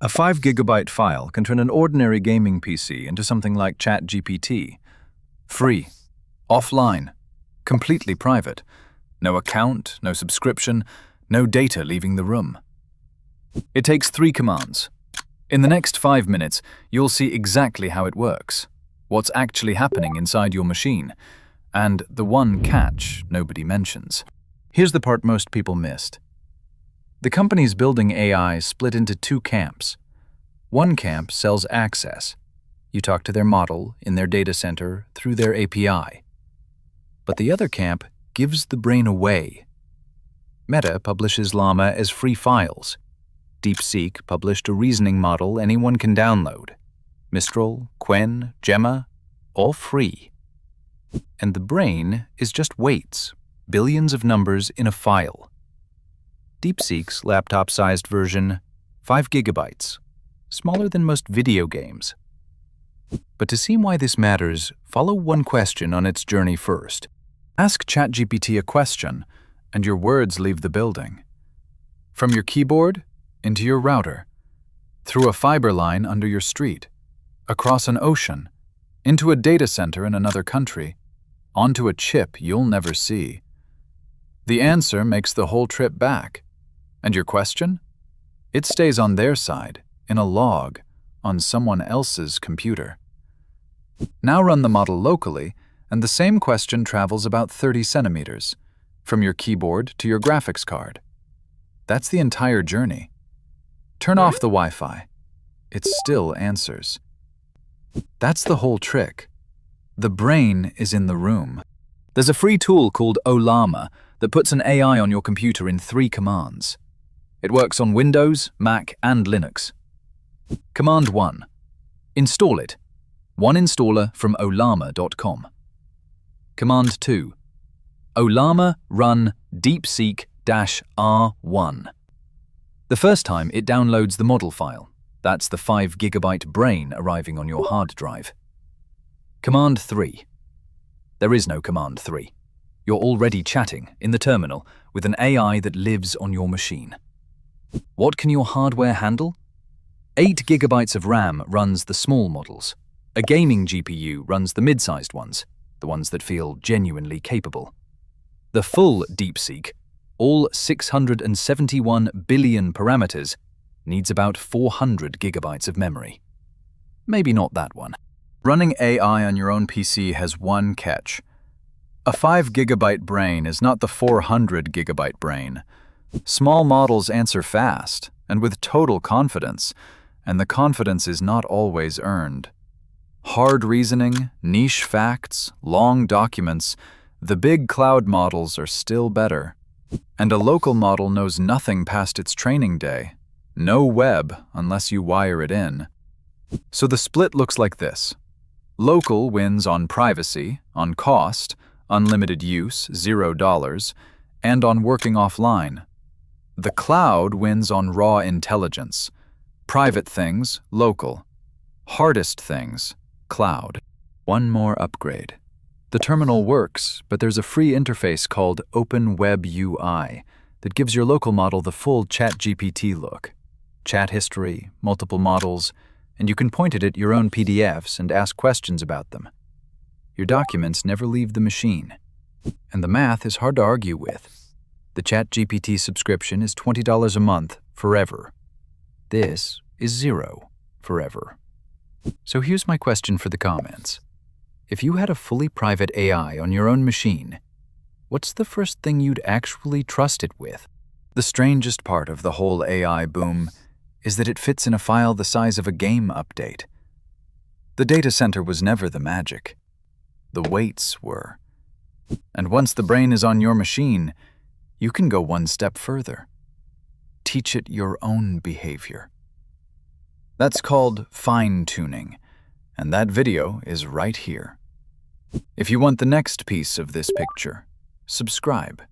A 5-gigabyte file can turn an ordinary gaming PC into something like ChatGPT. Free, offline, completely private. No account, no subscription, no data leaving the room. It takes 3 commands. In the next 5 minutes, you'll see exactly how it works, what's actually happening inside your machine, and the one catch nobody mentions. Here's the part most people missed. The companies building AI split into 2 camps. One camp sells access. You talk to their model in their data center through their API. But the other camp gives the brain away. Meta publishes Llama as free files. DeepSeek published a reasoning model anyone can download. Mistral, Qwen, Gemma, all free. And the brain is just weights, billions of numbers in a file. DeepSeek's laptop-sized version, 5 gigabytes, smaller than most video games. But to see why this matters, follow one question on its journey first. Ask ChatGPT a question, and your words leave the building. From your keyboard into your router, through a fiber line under your street, across an ocean, into a data center in another country, onto a chip you'll never see. The answer makes the whole trip back. And your question? It stays on their side, in a log, on someone else's computer. Now run the model locally, and the same question travels about 30 centimeters, from your keyboard to your graphics card. That's the entire journey. Turn off the Wi-Fi. It still answers. That's the whole trick. The brain is in the room. There's a free tool called Ollama that puts an AI on your computer in 3 commands. It works on Windows, Mac, and Linux. Command 1. Install it. One installer from ollama.com. Command 2. Ollama run deepseek-r1. The first time it downloads the model file. That's the 5 gigabyte brain arriving on your hard drive. Command 3. There is no command 3. You're already chatting in the terminal with an AI that lives on your machine. What can your hardware handle? 8 gigabytes of RAM runs the small models. A gaming GPU runs the mid-sized ones, the ones that feel genuinely capable. The full DeepSeek, all 671 billion parameters, needs about 400 gigabytes of memory. Maybe not that one. Running AI on your own PC has one catch. A 5 gigabyte brain is not the 400 gigabyte brain. Small models answer fast and with total confidence, and the confidence is not always earned. Hard reasoning, niche facts, long documents, the big cloud models are still better. And a local model knows nothing past its training day. No web unless you wire it in. So the split looks like this. Local wins on privacy, on cost, unlimited use, $0, and on working offline. The cloud wins on raw intelligence. Private things, local. Hardest things, cloud. One more upgrade. The terminal works, but there's a free interface called Open WebUI that gives your local model the full ChatGPT look. Chat history, multiple models, and you can point it at your own PDFs and ask questions about them. Your documents never leave the machine. And the math is hard to argue with. The ChatGPT subscription is $20 a month, forever. This is $0, forever. So here's my question for the comments. If you had a fully private AI on your own machine, what's the first thing you'd actually trust it with? The strangest part of the whole AI boom is that it fits in a file the size of a game update. The data center was never the magic. The weights were. And once the brain is on your machine, you can go one step further. Teach it your own behavior. That's called fine-tuning, and that video is right here. If you want the next piece of this picture, subscribe.